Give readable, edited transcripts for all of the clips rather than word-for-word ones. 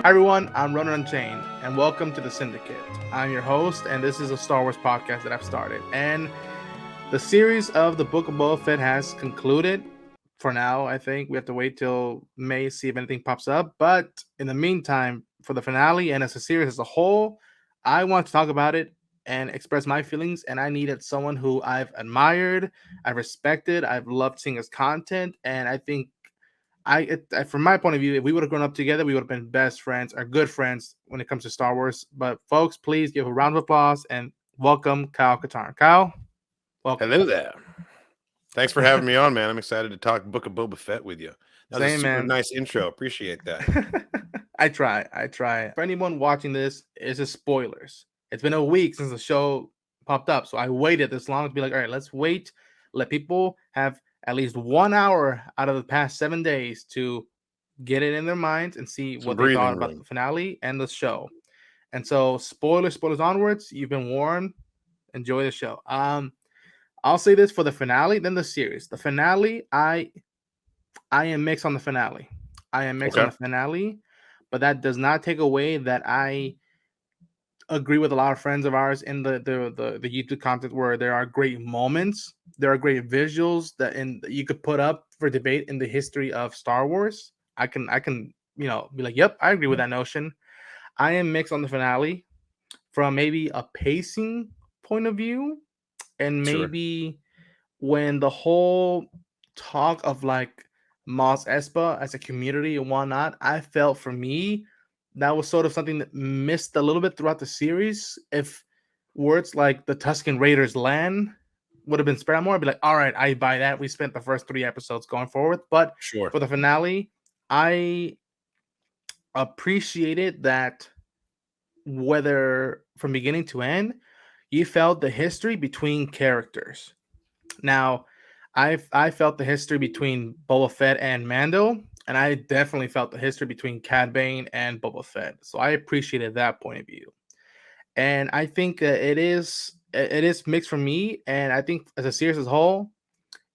Hi everyone, I'm Runner Unchained, and welcome to the Syndicate. I'm your host, and this is a Star Wars podcast that I've started. And the series of the Book of Boba Fett has concluded for now. I think we have to wait till May, see if anything pops up. But in the meantime, for the finale and as a series as a whole, I want to talk about it and express my feelings. And I needed someone who I've admired, I've respected, I've loved seeing his content, and I think from my point of view, if we would have grown up together, we would have been best friends or good friends when it comes to Star Wars. But folks, please give a round of applause and welcome Kyle Katarn. Kyle, welcome. Hello there. Thanks for having me on, man. I'm excited to talk Book of Boba Fett with you. That was a Same, super man. nice intro. Appreciate that. I try. For anyone watching this, it's just spoilers. It's been a week since the show popped up, so I waited this long to be like, all right, let's wait. Let people have at least 1 hour out of the past 7 days to get it in their minds and see Some what they thought breathing about the room. finale and the show. And so, spoilers onwards. You've been warned. Enjoy the show. I'll say this for the finale, then the series. The finale, I am mixed on the finale. Okay. But that does not take away that I agree with a lot of friends of ours in the YouTube content where there are great moments, there are great visuals that you could put up for debate in the history of Star Wars. I can be like, yep, I agree with that notion. I am mixed on the finale from maybe a pacing point of view, and Sure. maybe when the whole talk of like Mos Espa as a community and whatnot, I felt for me that was sort of something that missed a little bit throughout the series. If words like the Tusken Raiders land would have been spread out more, I'd be like, all right, I buy that. We spent the first 3 episodes going forward. But Sure. for the finale, I appreciated that whether from beginning to end, you felt the history between characters. Now, I felt the history between Boba Fett and Mando, and I definitely felt the history between Cad Bane and Boba Fett. So I appreciated that point of view, and I think it is mixed for me. And I think as a series as a whole,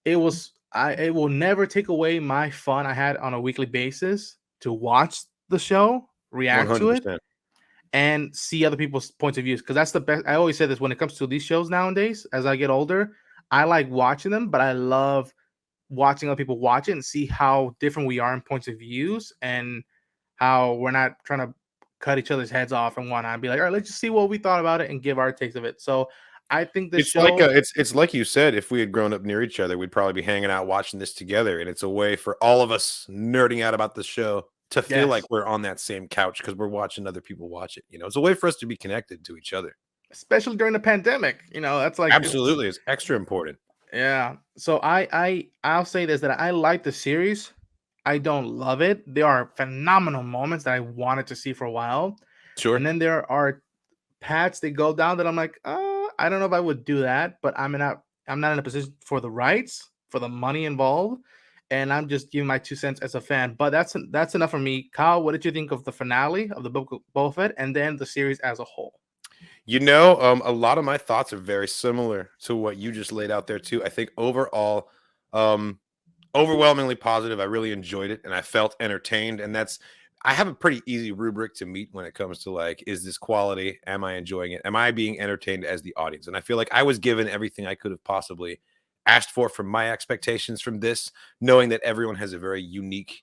it will never take away my fun I had on a weekly basis to watch the show, react to it, 100%. and see other people's points of views, because that's the best. I always say this when it comes to these shows nowadays. As I get older, I like watching them, but I love watching other people watch it and see how different we are in points of views, and how we're not trying to cut each other's heads off and whatnot. And be like, all right, let's just see what we thought about it and give our takes of it. So I think the It's like show, it's like you said, if we had grown up near each other, we'd probably be hanging out watching this together. And it's a way for all of us nerding out about the show to feel like yes, we're on that same couch because we're watching other people watch it. It's a way for us to be connected to each other. especially during the pandemic, that's like Absolutely. It's extra important. yeah. So I'll say this, that I like the series. I don't love it. There are phenomenal moments that I wanted to see for a while. Sure. And then there are paths that go down that I'm like, I don't know if I would do that, but I'm not in a position for the rights, for the money involved. And I'm just giving my 2 cents as a fan. But that's enough for me. Kyle, what did you think of the finale of the Book of Boba Fett and then the series as a whole? A lot of my thoughts are very similar to what you just laid out there too. I think overall, um, overwhelmingly positive. I really enjoyed it and I felt entertained. And I have a pretty easy rubric to meet when it comes to like, is this quality? Am I enjoying it? Am I being entertained as the audience? And I feel like I was given everything I could have possibly asked for from my expectations from this, knowing that everyone has a very unique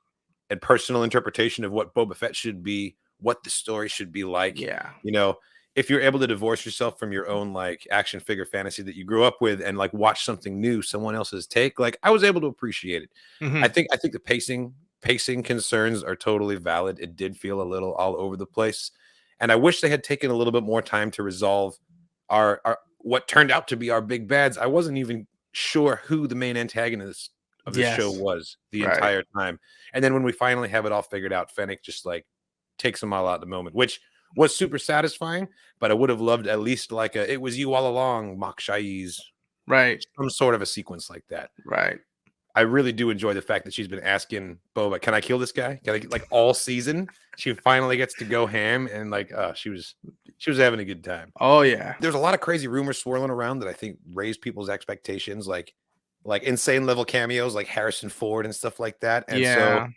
and personal interpretation of what Boba Fett should be, what the story should be like. Yeah. You know, if you're able to divorce yourself from your own like action figure fantasy that you grew up with and like watch something new, someone else's take, like I was able to appreciate it. I Hmm. think I think the pacing concerns are totally valid. It did feel a little all over the place, and I wish they had taken a little bit more time to resolve our what turned out to be our big bads. I wasn't even sure who the main antagonist of this show Yes. was the Right. entire time, and then when we finally have it all figured out, Fennec just like takes them all out at the moment, which was super satisfying. But I would have loved at least like "It was you all along," Mok Shai's, Right. some sort of a sequence like that. Right. I really do enjoy the fact that she's been asking Boba, "Can I kill this guy? Can I like all season?" She finally gets to go ham, and like, she was having a good time. Oh yeah. There's a lot of crazy rumors swirling around that I think raised people's expectations, like insane level cameos, like Harrison Ford and stuff like that. And so, Yeah.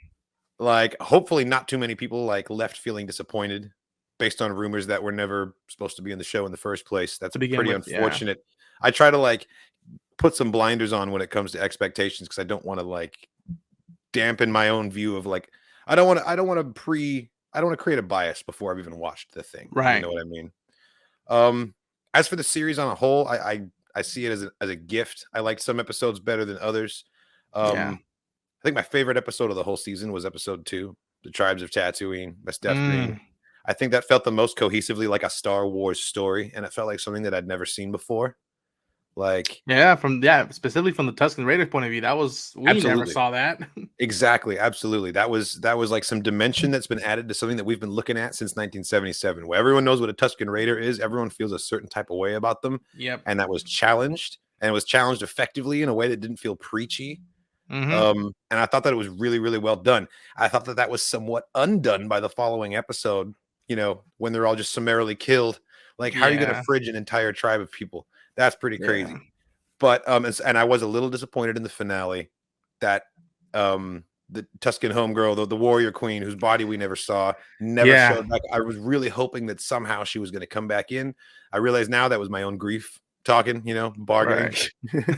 like hopefully not too many people like left feeling disappointed based on rumors that were never supposed to be in the show in the first place. That's to begin pretty with. Yeah. unfortunate. I try to like put some blinders on when it comes to expectations because I don't want to like dampen my own view of like I don't want to create a bias before I've even watched the thing. You Right. know what I mean? Um, as for the series on a whole, I see it as a gift. I liked some episodes better than others. Yeah. I think my favorite episode of the whole season was episode 2, The Tribes of Tatooine by Steph Green. Mm. I think that felt the most cohesively like a Star Wars story, and it felt like something that I'd never seen before. Like, Yeah. Specifically from the Tusken Raiders point of view, that was we never absolutely. saw that. Exactly, absolutely. That was like some dimension that's been added to something that we've been looking at since 1977, where everyone knows what a Tusken Raider is. Everyone feels a certain type of way about them, Yep. and that was challenged, and it was challenged effectively in a way that didn't feel preachy. Mm-hmm. And I thought that it was really, really well done. I thought that that was somewhat undone by the following episode. You know, when they're all just summarily killed. Like, how are you going to Yeah. fridge an entire tribe of people? That's pretty Yeah. crazy. But and I was a little disappointed in the finale that the Tuscan homegirl, the warrior queen, whose body we never saw, never Yeah. showed back. I was really hoping that somehow she was going to come back in. I realize now that was my own grief talking, you know, bargaining. Right.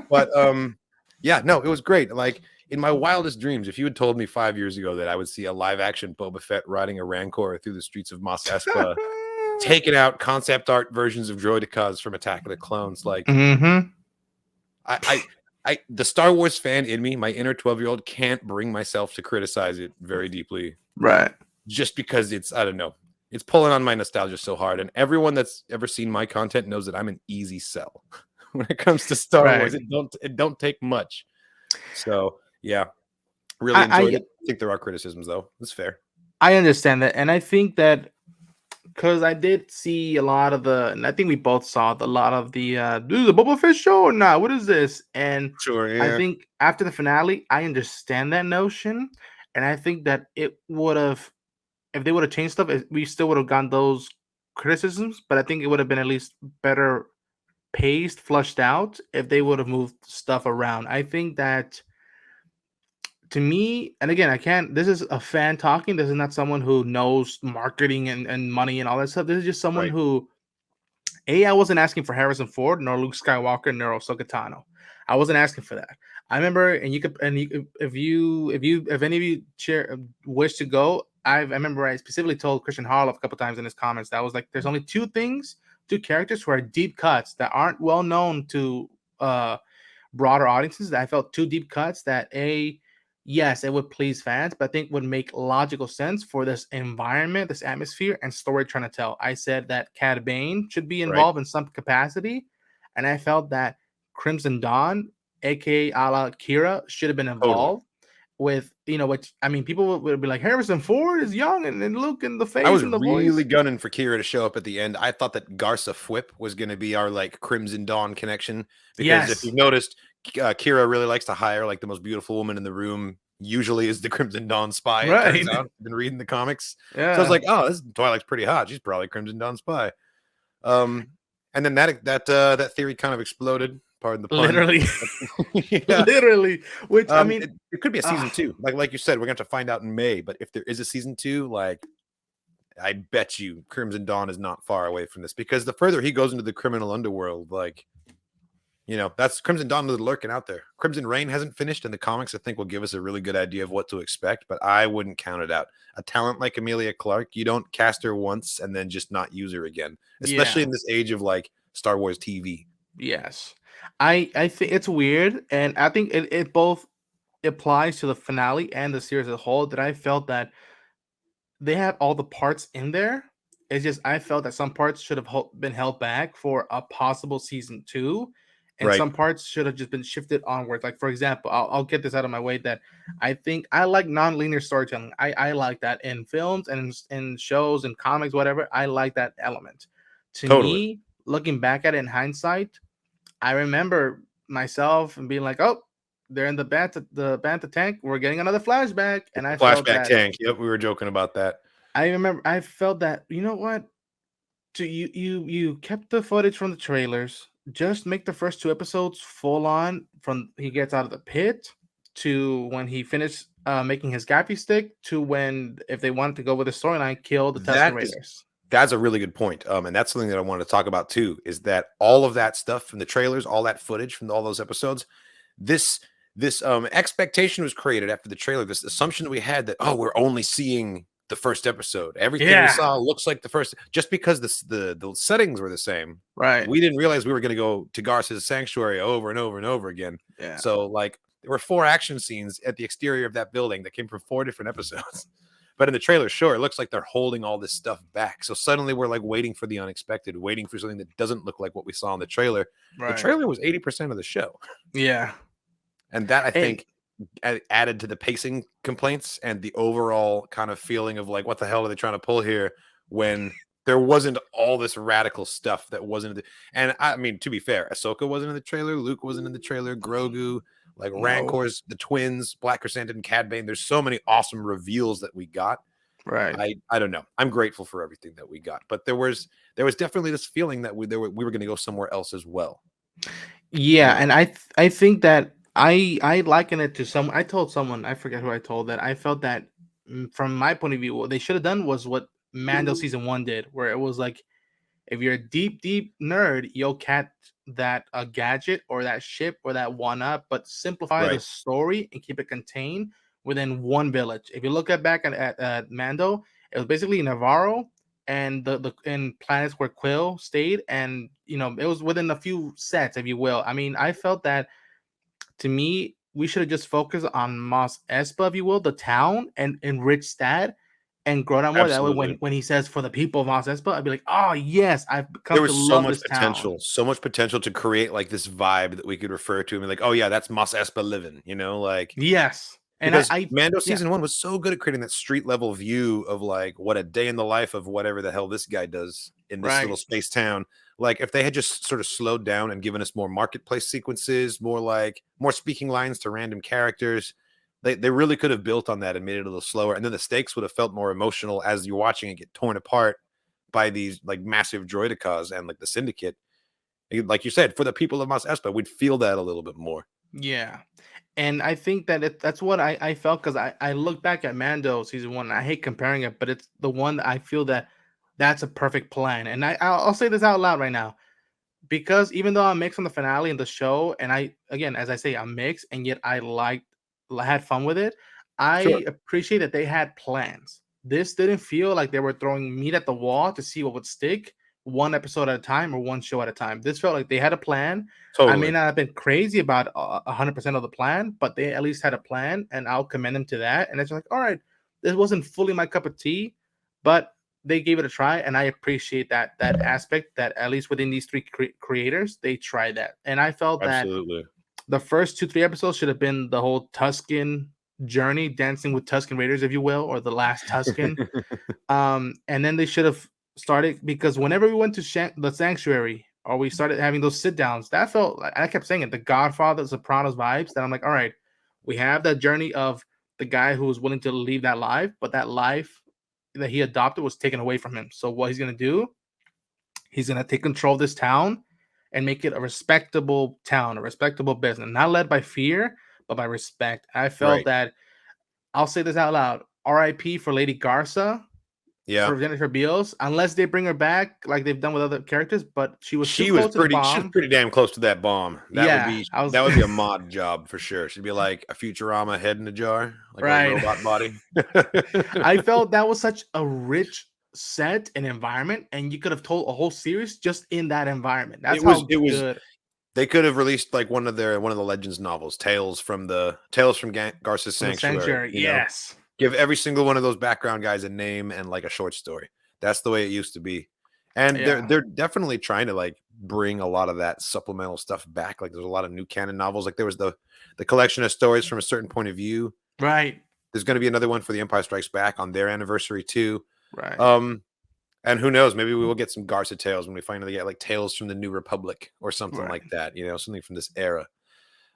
But yeah, no, it was great. Like in my wildest dreams, if you had told me 5 years ago that I would see a live action Boba Fett riding a Rancor through the streets of Mos Espa, taking out concept art versions of droidicas from Attack of the Clones, like Mm-hmm. the Star Wars fan in me, my inner 12-year-old, can't bring myself to criticize it very deeply Right. just because it's, I don't know, it's pulling on my nostalgia so hard. And everyone that's ever seen my content knows that I'm an easy sell when it comes to Star Right. Wars. It don't take much. So yeah, really enjoyed I it. I think there are criticisms though. It's fair. I understand that, and I think that because I did see a lot of and I think we both saw a lot of this is a Boba Fett show or not? What is this? And Sure, I yeah. think after the finale, I understand that notion, and I think that it would have, if they would have changed stuff, we still would have gotten those criticisms, but I think it would have been at least better paced, flushed out if they would have moved stuff around. I think that to me, and again, I can't, this is a fan talking. This is not someone who knows marketing and money and all that stuff. This is just someone Right. who, I wasn't asking for Harrison Ford, nor Luke Skywalker, nor Ahsoka Tano. I wasn't asking for that. I remember, and you could, and you, if any of you wish to go, I remember I specifically told Christian Harloff a couple times in his comments that I was like, there's only two characters who are deep cuts that aren't well known to broader audiences. That I felt two deep cuts that yes, it would please fans, but I think would make logical sense for this environment, this atmosphere, and story trying to tell. I said that Cad Bane should be Right. involved in some capacity, and I felt that Crimson Dawn, aka a la Kira, should have been Totally. involved with, which I mean, people would be like, Harrison Ford is young and look in the I face was and the really voice. gunning for Kira to show up at the end. I thought that Garza Fwip was going to be our like Crimson Dawn connection because if Yes, you've noticed, Kira really likes to hire like the most beautiful woman in the room. Usually is the Crimson Dawn spy. It right. turns out. I've been reading the comics, so I was Yeah, like, "Oh, this Twilight's pretty hot. She's probably Crimson Dawn spy." Um, and then that theory kind of exploded. Pardon the pun. literally, Yeah. literally. Which I mean, It could be a season ah, 2. Like you said, we're going to have to find out in May. But if there is a season 2, like I bet you Crimson Dawn is not far away from this because the further he goes into the criminal underworld, like, you know, that's Crimson Dawn is lurking out there. Crimson Reign hasn't finished, and the comics, I think, will give us a really good idea of what to expect, but I wouldn't count it out. A talent like Amelia Clark, you don't cast her once and then just not use her again, especially yeah. in this age of like Star Wars TV. Yes. I think it's weird, and I think it both applies to the finale and the series as a whole, that I felt that they had all the parts in there. It's just I felt that some parts should have been held back for a possible season 2, and Right. some parts should have just been shifted onwards. Like for example, I'll get this out of my way, that I think I like non-linear storytelling. I like that in films and in shows and comics, whatever. I like that element. To Totally. me, looking back at it in hindsight, I remember myself and being like, "Oh, they're in the Bantha tank. We're getting another flashback," and I felt Flashback that. tank. Yep, we were joking about that. I remember I felt that. You know what? To you kept the footage from the trailers. Just make the first 2 episodes full on from he gets out of the pit to when he finished making his gaffy stick to when, if they wanted to go with the storyline, kill the Tusken That is Raiders. that's a really good point. And that's something that I wanted to talk about too, is that all of that stuff from the trailers, all that footage from all those episodes, this this expectation was created after the trailer. This assumption that we had that, oh, we're only seeing the first episode. Everything we Yeah, saw looks like the first, just because the settings were the same. right. We didn't realize we were going to go to Garce's sanctuary over and over and over again. Yeah, So like there were 4 action scenes at the exterior of that building that came from 4 different episodes. But in the trailer, sure, it looks like they're holding all this stuff back. So suddenly we're like waiting for the unexpected, waiting for something that doesn't look like what we saw in the trailer. The right. trailer was 80% of the show. Yeah, And that, I and think, added to the pacing complaints and the overall kind of feeling of like, what the hell are they trying to pull here, when there wasn't all this radical stuff that wasn't. And I mean, to be fair, Ahsoka wasn't in the trailer, Luke wasn't in the trailer, Grogu, like no, Rancor's, the twins, Black Chrysanthemum and Cad Bane. There's so many awesome reveals that we got. right. I don't know. I'm grateful for everything that we got, but there was definitely this feeling that we were going to go somewhere else as well. Yeah, You know, and I think that I liken it to some. I told someone, I forget who I told, that I felt that, from my point of view, what they should have done was what Mando season 1 did, where it was like, if you're a deep nerd, you'll catch that a gadget or that ship or that one up, but simplify the right? story and keep it contained within one village. If you look at Mando, it was basically Navarro and the in planets where Quill stayed, and it was within a few sets, if you will. I mean, I felt that, to me, we should have just focused on Mos Espa, if you will, the town, and enrich that and grow that more. That way, when Absolutely. when he says for the people of Mos Espa, I'd be like, oh yes, I've There come to was love this town. so much potential to create like this vibe that we could refer to and be like, oh yeah, that's Mos Espa living, like, Yes, and because I Mando yeah, season 1 was so good at creating that street level view of like what a day in the life of whatever the hell this guy does in this little right, space town. Like if they had just sort of slowed down and given us more marketplace sequences, more speaking lines to random characters, they really could have built on that and made it a little slower. And then the stakes would have felt more emotional as you're watching it get torn apart by these like massive droidicas and like the Syndicate. Like you said, for the people of Mos Espa, we'd feel that a little bit more. yeah. And I think that that's what I felt, because I look back at Mando season 1, and I hate comparing it, but it's the one that I feel that that's a perfect plan. And I'll say this out loud right now, because even though I'm mixed on the finale and the show, and again, as I say, I'm mixed, and yet had fun with it. I Sure. appreciate that they had plans. This didn't feel like they were throwing meat at the wall to see what would stick, one episode at a time or one show at a time. This felt like they had a plan. I may Totally. not have been crazy about 100% of the plan, but they at least had a plan, and I'll commend them to that. And it's like, all right, this wasn't fully my cup of tea, but they gave it a try, and I appreciate that aspect, that at least within these three creators, they tried that. And I felt that Absolutely. the first 2-3 episodes should have been the whole Tusken journey, dancing with Tusken Raiders, if you will, or the last Tusken. And then they should have started, because whenever we went to the sanctuary, or we started having those sit downs, that felt like, I kept saying it, the Godfather, Sopranos vibes. That I'm like, all right, we have that journey of the guy who was willing to leave that life, but that life that he adopted was taken away from him. So what he's gonna do? He's gonna take control of this town and make it a respectable town, a respectable business, not led by fear, but by respect. I felt Right. that, I'll say this out loud: R.I.P. for Lady Garza, Yeah. for Jennifer Beals, unless they bring her back like they've done with other characters. But she was too She was close to the pretty she was bomb. pretty damn close to that bomb. Yeah, I was That would be a mod job for sure. She'd be like a Futurama head in a jar, like a right. robot body. I felt that was such a rich set and environment, and you could have told a whole series just in that environment. That's how It was good. they could have released like one of the Legends novels, Tales from Garce's From the Sanctuary, sanctuary, yes. Give every single one of those background guys a name and like a short story. That's the way it used to be. And they're Yeah, they're definitely trying to like bring a lot of that supplemental stuff back. Like there's a lot of new canon novels. Like there was the collection of stories from a certain point of view. right, There's going to be another one for The Empire Strikes Back on their anniversary too. right, Um, and who knows? Maybe we will get some Garza tales when we finally get like Tales from the New Republic or something right. like that. Something from this era.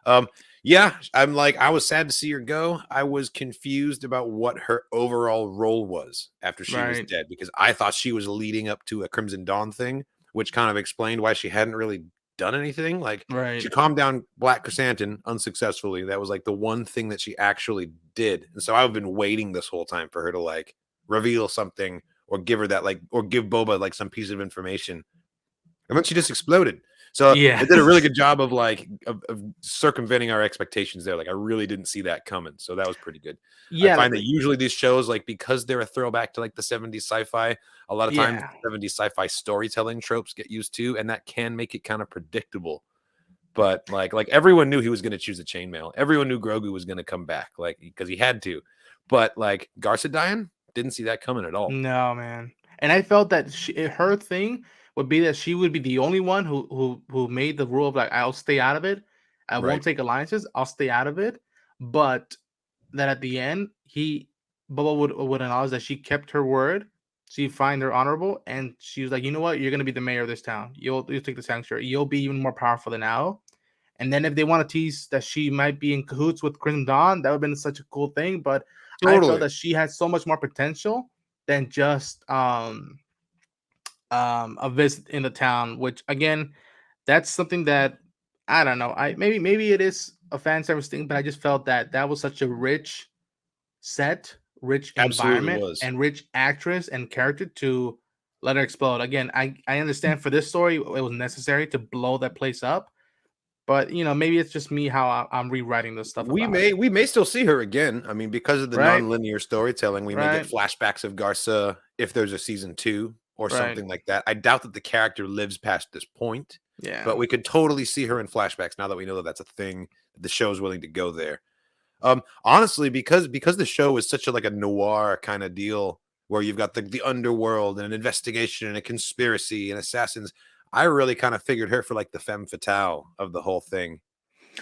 Um, yeah, I was sad to see her go. I was confused about what her overall role was after she was Right. dead, because I thought she was leading up to a Crimson Dawn thing, which kind of explained why she hadn't really done anything. Like Right. she calmed down Black Chrysanthemum unsuccessfully. That was like the one thing that she actually did. And so I've been waiting this whole time for her to like reveal something or give her that like or give Boba like some piece of information. And then she just exploded. So Yeah. it did a really good job of like of circumventing our expectations there. Like I really didn't see that coming. So that was pretty good. I Yeah. find that usually these shows, like because they're a throwback to like the 70s sci-fi, a lot of times Yeah. 70s sci-fi storytelling tropes get used to, and that can make it kind of predictable. But like everyone knew he was going to choose the chainmail. Everyone knew Grogu was going to come back, like because he had to. But like Garza dying, didn't see that coming at all. No, man. And I felt that her thing would be that she would be the only one who made the rule of like I'll stay out of it. I won't Right. take alliances. I'll stay out of it. But that at the end, Bubba would acknowledge that she kept her word. She find her honorable, and she was like, you know what, you're gonna be the mayor of this town. You'll take the sanctuary. You'll be even more powerful than now. And then if they want to tease that she might be in cahoots with Crimson Dawn, that would have been such a cool thing. But I felt Totally. that she had so much more potential than just a visit in the town, which again, that's something that I don't know. I maybe it is a fan service thing, but I just felt that that was such a rich set, rich Absolutely environment, was. and rich actress and character to let her explode. Again, I understand for this story it was necessary to blow that place up, but you know maybe it's just me how I'm rewriting this stuff We about it. may still see her again. I mean, because of the Right, non-linear storytelling, we may get right, flashbacks of Garza if there's a season 2 or right. something like that. I doubt that the character lives past this point, but Yeah, we could totally see her in flashbacks now that we know that that's a thing, that the show is willing to go there. Honestly, because the show is such a like a noir kind of deal where you've got the underworld and an investigation and a conspiracy and assassins, I really kind of figured her for like the femme fatale of the whole thing.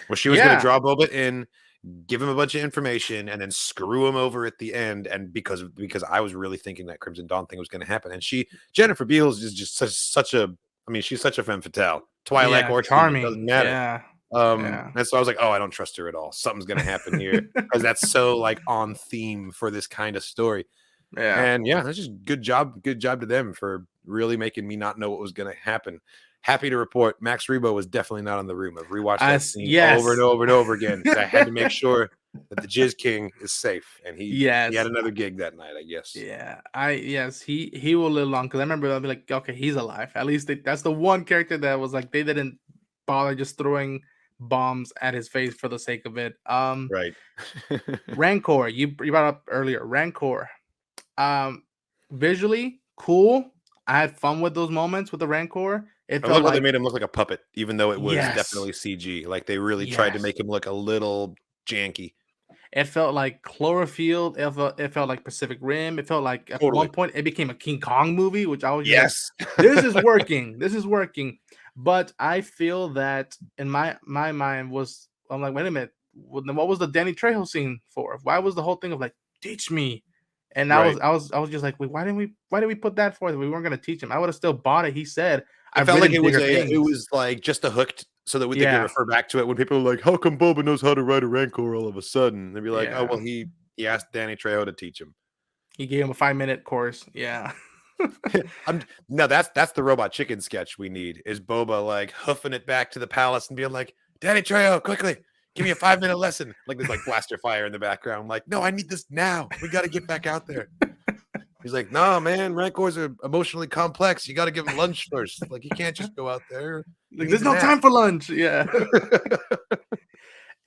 Well, she was going to yeah, draw Boba in, give him a bunch of information, and then screw him over at the end. And because I was really thinking that Crimson Dawn thing was going to happen, and Jennifer Beals is just such a, I mean, she's such a femme fatale, Twilight yeah. or human, Charming. doesn't matter. Yeah, yeah, And so I was like, oh, I don't trust her at all. Something's going to happen here because that's so like on theme for this kind of story. yeah. And yeah, that's just good job to them for really making me not know what was going to happen. Happy to report Max Rebo was definitely not in the room. I've rewatched that As scene over and yes, over and over again because I had to make sure that the Jizz King is safe, and he had yes. another gig that night, I guess. Yeah, yes, he will live long because I remember I'll be like, okay, he's alive. At least that's the one character that was like they didn't bother just throwing bombs at his face for the sake of it. Right. Rancor, you brought up earlier. Rancor, um, visually cool. I had fun with those moments with the Rancor. It I felt love how they like made him look like a puppet, even though it was yes, definitely CG. Like they really tried to yes. make him look a little janky. It felt like Cloverfield. It felt like Pacific Rim. It felt like at one Totally. point it became a King Kong movie, which I was just like, Yes. "This is working. This is working." But I feel that in my mind was I'm like, wait a minute, what was the Danny Trejo scene for? Why was the whole thing of like teach me? And Right. I was just like, wait, why didn't we put that forth? We weren't gonna teach him. I would have still bought it. He said, It "I've felt like written bigger it things." was like just a hooked so that they could Yeah, refer back to it when people are like, "How come Boba knows how to ride a Rancor all of a sudden?" They'd be like, "Oh, yeah. well, he asked Danny Trejo to teach him." He gave him a 5-minute course. Yeah. No, that's the Robot Chicken sketch we need. Is Boba like hoofing it back to the palace and being like, "Danny Trejo, quickly, give me a 5-minute lesson." Like there's like blaster fire in the background. Like, no, I need this now. We got to get back out there. He's like, "No, man, Rancors are emotionally complex. You got to give them lunch first. Like, you can't just go out there. He Like, needs there's a no nap." time for lunch. Yeah.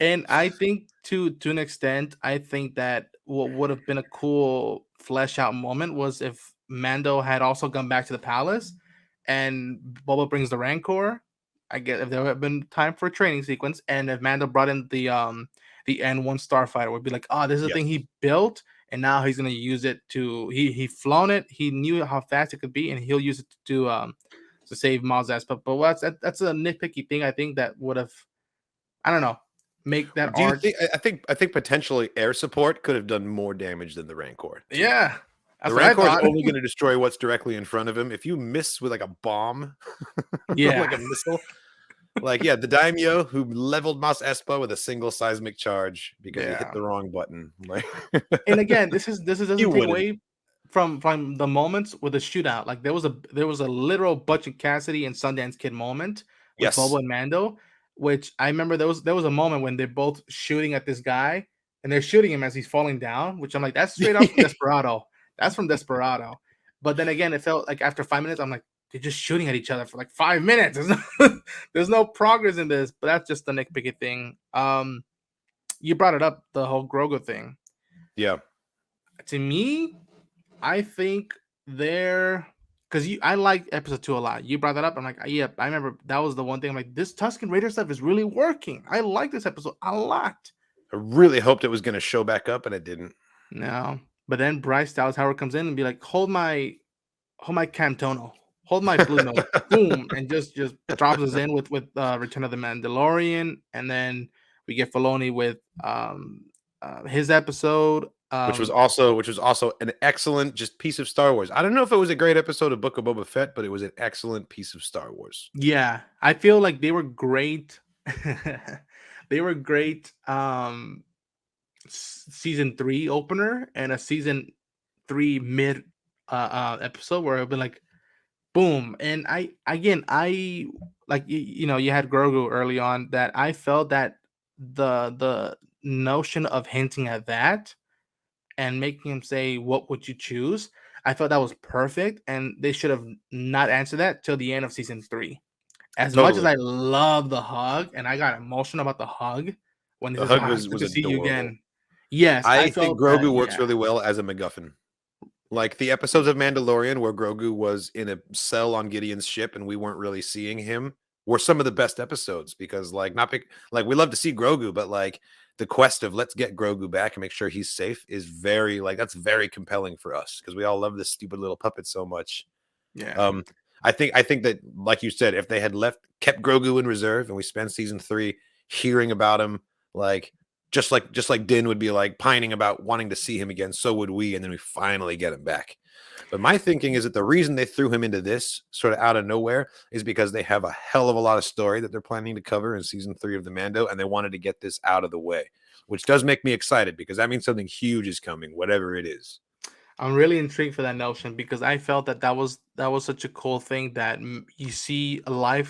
And I think to an extent, I think that what would have been a cool flesh out moment was if Mando had also gone back to the palace and Boba brings the Rancor. I get if there had been time for a training sequence, and if Mando brought in the N1 starfighter, would be like, oh, this is the thing Yes. he built, and now he's gonna use it to he flown it, he knew how fast it could be, and he'll use it to save Maz Espa. But that's a nitpicky thing I think that would have I don't know make that Do you arc. think? I think potentially air support could have done more damage than the Rancor too. Yeah, The that's what I Rancor is thought. only going to destroy what's directly in front of him. If you miss with like a bomb, like Yeah, a missile, like yeah, the Daimyo who leveled Mos Espa with a single seismic charge because he hit yeah. the wrong button. Like And again, this you doesn't take wouldn't. away from the moments with the shootout. Like there was a literal Butch and Cassidy and Sundance Kid moment with Yes. Boba and Mando, which I remember there was a moment when they're both shooting at this guy and they're shooting him as he's falling down, which I'm like, that's straight up from Desperado. That's from Desperado. But then again, it felt like after 5 minutes, I'm like, they're just shooting at each other for like 5 minutes. There's no progress in this, but that's just the nitpicky thing. You brought it up, the whole Grogu thing. Yeah. To me, I think they're because I like episode 2 a lot. You brought that up. I'm like, yeah, I remember that was the one thing. I'm like, this Tusken Raider stuff is really working. I like this episode a lot. I really hoped it was going to show back up, and it didn't. No, but then Bryce Dallas Howard comes in and be like, hold my Camtono, hold my Blue Nose, boom, and just drops us in with Return of the Mandalorian, and then we get Filoni with his episode. Which was also an excellent just piece of Star Wars. I don't know if it was a great episode of Book of Boba Fett, but it was an excellent piece of Star Wars. Yeah, I feel like they were great. They were great. Season 3 opener and a season 3 mid episode where it'll be like, boom. And I like you had Grogu early on that I felt that the notion of hinting at that and making him say, "What would you choose?" I thought that was perfect, and they should have not answered that till the end of season 3. As much as Totally. I love the hug, and I got emotional about the hug when he The says, hug "Ah, it's good was to see you adorable. again." Yes, I I think felt that. Grogu works Yeah, really well as a MacGuffin. Like the episodes of Mandalorian where Grogu was in a cell on Gideon's ship and we weren't really seeing him were some of the best episodes because like we love to see Grogu, but like the quest of let's get Grogu back and make sure he's safe is very that's very compelling for us because we all love this stupid little puppet so much. yeah. Um, I think that like you said, if they had kept Grogu in reserve and we spent season 3 hearing about him, like just like Din would be like pining about wanting to see him again, so would we, and then we finally get him back. But my thinking is that the reason they threw him into this sort of out of nowhere is because they have a hell of a lot of story that they're planning to cover in season 3 of the Mando, and they wanted to get this out of the way, which does make me excited because that means something huge is coming, whatever it is. I'm really intrigued for that notion because I felt that was such a cool thing that you see a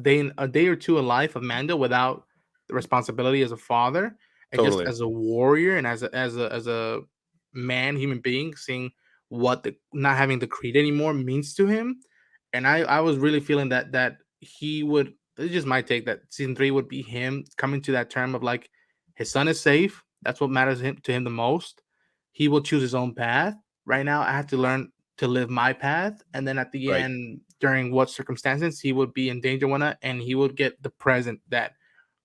day or two a life of Mando without the responsibility as a father and just Totally. as a warrior and as a man, human being, seeing what the not having the creed anymore means to him. And I was really feeling that he would. It's just my take that season 3 would be him coming to that term of like his son is safe. That's what matters to him the most. He will choose his own path. Right now, I have to learn to live my path, and then at the Right. end, during what circumstances he would be in danger when and he would get the present that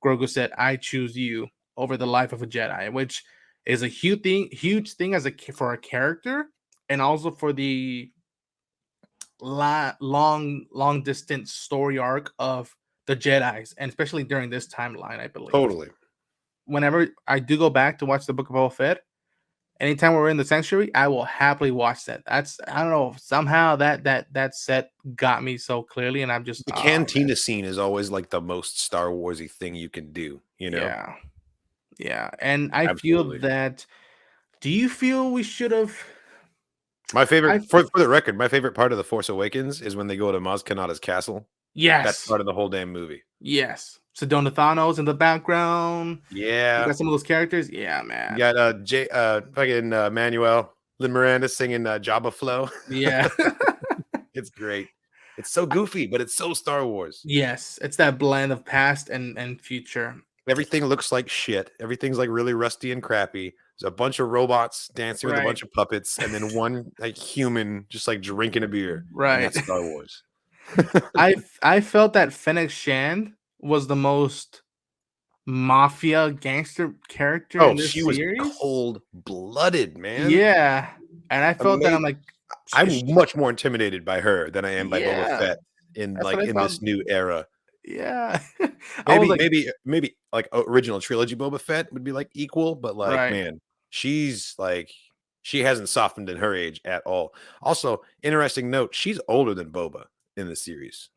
Grogu said, "I choose you over the life of a Jedi," which is a huge thing as for a character, and also for the long distance story arc of the Jedi's, and especially during this timeline, I believe. Totally. Whenever I do go back to watch the Book of Boba Fett, anytime we're in the sanctuary, I will happily watch that. That's I don't know, somehow that set got me so clearly, and I'm just The oh man, cantina scene is always like the most Star Warsy thing you can do, you know? yeah, yeah. And I feel Absolutely. that. Do you feel we should have? My I favorite for the record, my favorite part of The Force Awakens is when they go to Maz Kanata's castle. That's Yes, part of the whole damn movie. yes. Sedona Thanos in the background. You Yeah. got some of those characters. Yeah, You man. got fucking Manuel Lin Miranda singing Jabba Flow. Yeah. It's great. It's so goofy, but it's so Star Wars. Yes, it's that blend of past and future. Everything looks like shit. Everything's like really rusty and crappy. There's a bunch of robots dancing with a Right, bunch of puppets, and then one like human just like drinking a beer, and right. that's Star Wars. I felt that Fennec Shand was the most mafia gangster character Oh, in this she was series. cold-blooded, man. Yeah, and I felt that I'm Amazing. like, I'm much more intimidated by her than I am by Boba yeah, Fett in that's what I in felt. this new era. Yeah, I was Maybe like, maybe like original trilogy Boba Fett would be like equal, but like right, man, she hasn't softened in her age at all. Also, interesting note, she's older than Boba in the series.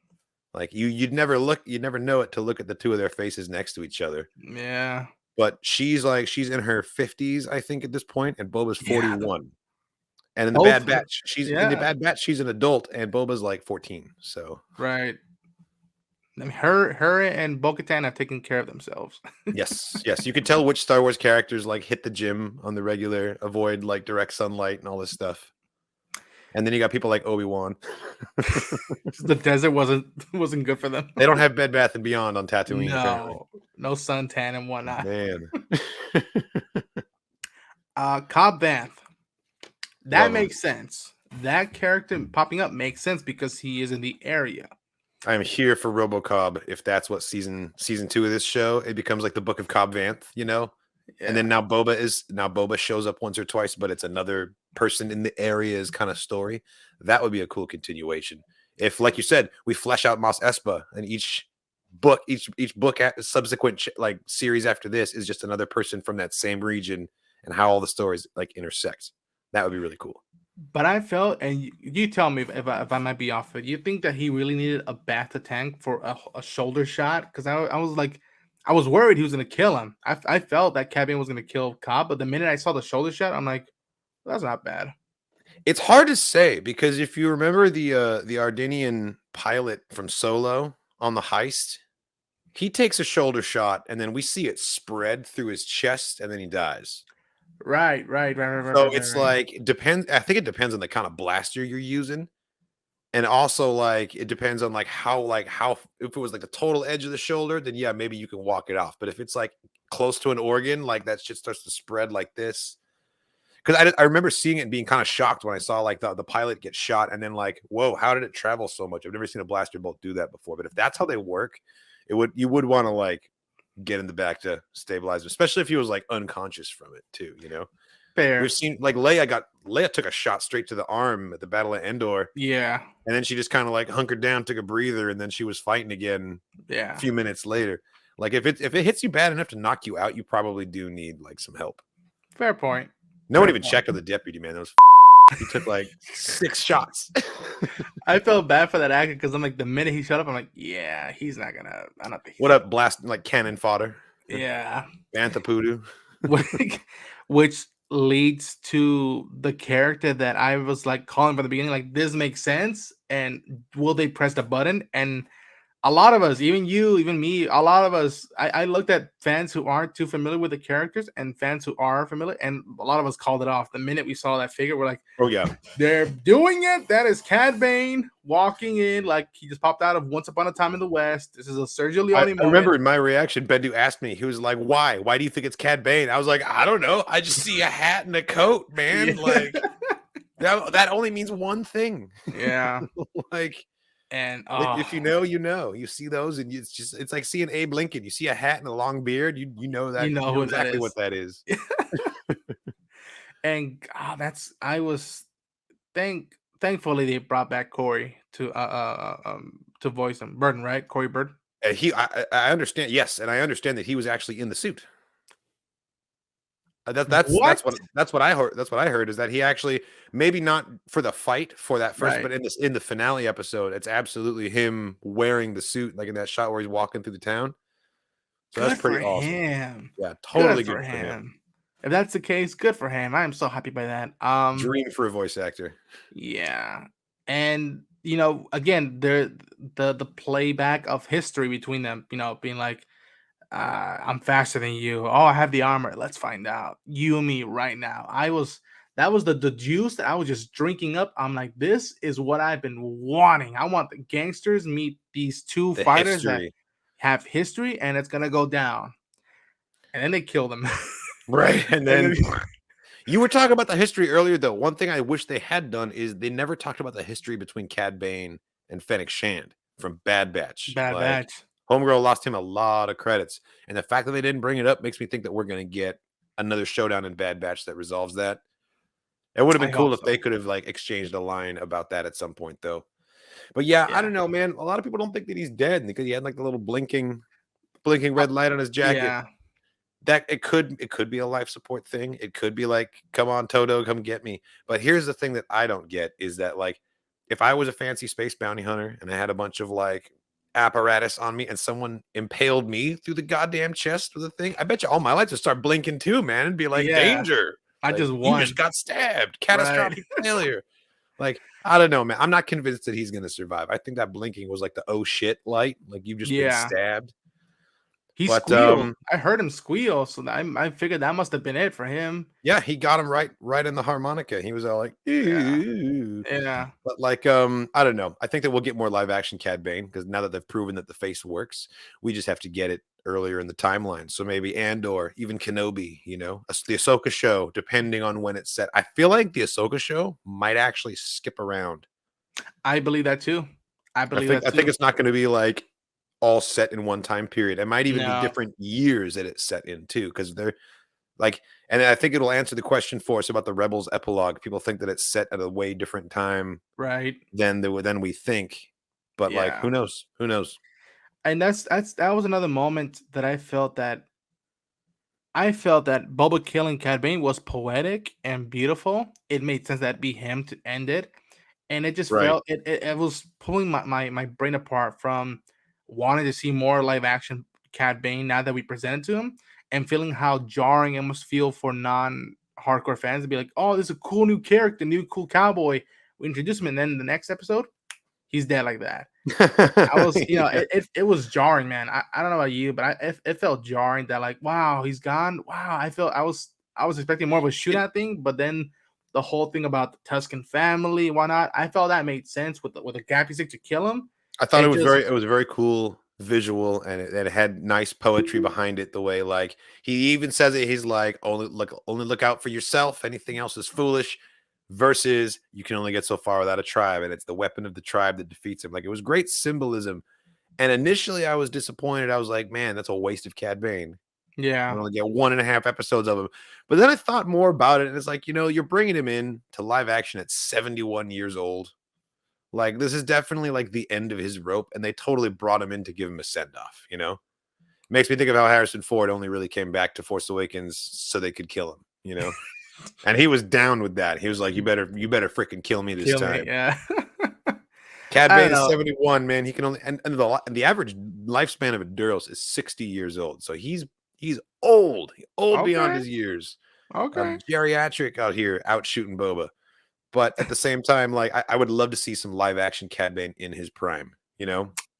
Like you'd never know it to look at the two of their faces next to each other. yeah, But she's in her 50s, I think, at this point, and Boba's yeah, 41. And in the both, Bad Batch, she's in the yeah, Bad Batch, she's an adult, and Boba's like 14. So right. I mean, her and Bo-Katan have taken care of themselves. Yes, yes. You could tell which Star Wars characters like hit the gym on the regular, avoid like direct sunlight and all this stuff. And then you got people like Obi-Wan. The desert wasn't good for them. They don't have Bed Bath and Beyond on Tatooine, apparently. No suntan and whatnot. Man. Cobb Vanth. That Love him. makes sense. That character popping up makes sense because he is in the area. I'm here for RoboCobb. If that's what season 2 of this show, it becomes like the Book of Cobb Vanth, you know? Yeah. And then now Boba shows up once or twice, but it's another person in the area's kind of story. That would be a cool continuation. If, like you said, we flesh out Mos Espa, and each book subsequent like series after this is just another person from that same region, and how all the stories like intersect. That would be really cool. But I felt, and you tell me if I might be off it. You think that he really needed a Bacta tank for a shoulder shot? Because I was like, I was worried he was going to kill him. I felt that Cad Bane was going to kill Cobb, but the minute I saw the shoulder shot, I'm like, that's not bad. It's hard to say because if you remember the Ardenian pilot from Solo on the heist, he takes a shoulder shot and then we see it spread through his chest and then he dies. Right. So it's like it depends. I think it depends on the kind of blaster you're using, and also like it depends on how if it was like the total edge of the shoulder, then yeah, maybe you can walk it off. But if it's like close to an organ, like that shit starts to spread like this. Because I remember seeing it and being kind of shocked when I saw like the pilot get shot and then like, whoa, how did it travel so much? I've never seen a blaster bolt do that before. But if that's how they work, you would want to like get in the back to stabilize him, especially if he was like unconscious from it too, you know. Fair. We've seen like Leia took a shot straight to the arm at the Battle of Endor. Yeah. And then she just kind of like hunkered down, took a breather, and then she was fighting again Yeah. a few minutes later. Like if it hits you bad enough to knock you out, you probably do need like some help. Fair point. No one even checked on the deputy, man. That was he took like 6 shots. I felt bad for that actor because I'm like, the minute he shut up, I'm like, yeah, he's not gonna. I don't think. What up, blast like cannon fodder? Yeah. Bantha Poodoo. Which leads to the character that I was like calling from the beginning, like this makes sense, and will they press the button? And a lot of us, even you, even me, a lot of us, I looked at fans who aren't too familiar with the characters and fans who are familiar, and a lot of us called it off. The minute we saw that figure, we're like, oh yeah, they're doing it. That is Cad Bane walking in like he just popped out of Once Upon a Time in the West. This is a Sergio Leone moment. I remember in my reaction, Bendu asked me, he was like, why? Why do you think it's Cad Bane? I was like, I don't know. I just see a hat and a coat, man. Yeah. Like that only means one thing. Yeah. Like, and if you know, you know. You see those, and it's like seeing Abe Lincoln. You see a hat and a long beard, you know that you know exactly what that is. And thankfully they brought back Corey to voice him. Burton, right? Corey Burton. I understand, yes, and I understand that he was actually in the suit. That's what I heard. That's what I heard is that he actually, maybe not for the fight for that first, but in the finale episode, it's absolutely him wearing the suit, like in that shot where he's walking through the town. So good that's pretty awesome. Him. Yeah, totally good for him. If that's the case, good for him. I am so happy by that. Dream for a voice actor. Yeah, and you know, again, the playback of history between them. You know, being like, I'm faster than you. Oh, I have the armor. Let's find out. You and me right now. That was the juice that I was just drinking up. I'm like, this is what I've been wanting. I want the gangsters meet these two fighters that have history, and it's gonna go down. And then they kill them. Right. And then you were talking about the history earlier, though. One thing I wish they had done is they never talked about the history between Cad Bane and Fennec Shand from Bad Batch. Bad Batch. Homegirl lost him a lot of credits. And the fact that they didn't bring it up makes me think that we're going to get another showdown in Bad Batch that resolves that. It would have been cool if they could have like exchanged a line about that at some point, though. But yeah, I don't know, man. A lot of people don't think that he's dead because he had like the little blinking red light on his jacket. Yeah. That it could be a life support thing. It could be like, come on, Toto, come get me. But here's the thing that I don't get is that like, if I was a fancy space bounty hunter and I had a bunch of like apparatus on me and someone impaled me through the goddamn chest with a thing, I bet you all my lights would start blinking too, man, and be like, danger. I like, just won. You just got stabbed. Catastrophic failure. Like, I don't know, man. I'm not convinced that he's gonna survive. I think that blinking was like the oh shit light, like you've just been Yeah. stabbed. He But squealed. I heard him squeal, so I figured that must have been it for him. yeah, he got him right in the harmonica. He was all like, Yeah. "Ooh." Yeah. But like, I don't know. I think that we'll get more live action Cad Bane because now that they've proven that the face works, we just have to get it earlier in the timeline. So maybe Andor, even Kenobi, the Ahsoka show, depending on when it's set. I feel like the Ahsoka show might actually skip around. I believe that too. I I believe think that I think too. it's not going to be like all set in one time period. It might even be No. different years that it's set in too, because they're like, and I think it'll answer the question for us about the Rebels epilogue. People think that it's set at a way different time Right. than we think, but like, Yeah. who knows? Who knows? And that was another moment that I felt that Boba killing Cad Bane was poetic and beautiful. It made sense that be him to end it, and it just Right. felt it was pulling my brain apart from wanting to see more live action Cad Bane now that we presented to him, and feeling how jarring it must feel for non hardcore fans to be like, oh, this is a cool new character, new cool cowboy. We introduce him, and then the next episode, he's dead like that. I was, Yeah. it was jarring, man. I don't know about you, but it felt jarring that like, wow, he's gone. Wow, I was expecting more of a It- shootout thing, but then the whole thing about the Tuscan family, why not? I felt that made sense with the gappy stick to kill him. I thought It just it was a very cool visual, and it had nice poetry behind it. The way like he even says it, he's like, only look out for yourself. Anything else is foolish. Versus you can only get so far without a tribe, and it's the weapon of the tribe that defeats him. Like it was great symbolism. And initially, I was disappointed. I was like, man, that's a waste of Cad Bane. We yeah, only get 1.5 episodes of him. But then I thought more about it, and it's like, you're bringing him in to live action at 71 years old. Like, this is definitely like the end of his rope, and they totally brought him in to give him a send off. Makes me think of how Harrison Ford only really came back to Force Awakens so they could kill him. And he was down with that. He was like, you better freaking kill me this kill me. time. Yeah, Cad I Bane don't is know. 71, man. He can only and the average lifespan of a Duros is 60 years old. So he's old beyond Okay, his years. okay. Geriatric out here out shooting Boba. But at the same time, like I would love to see some live action Cad Bane in his prime,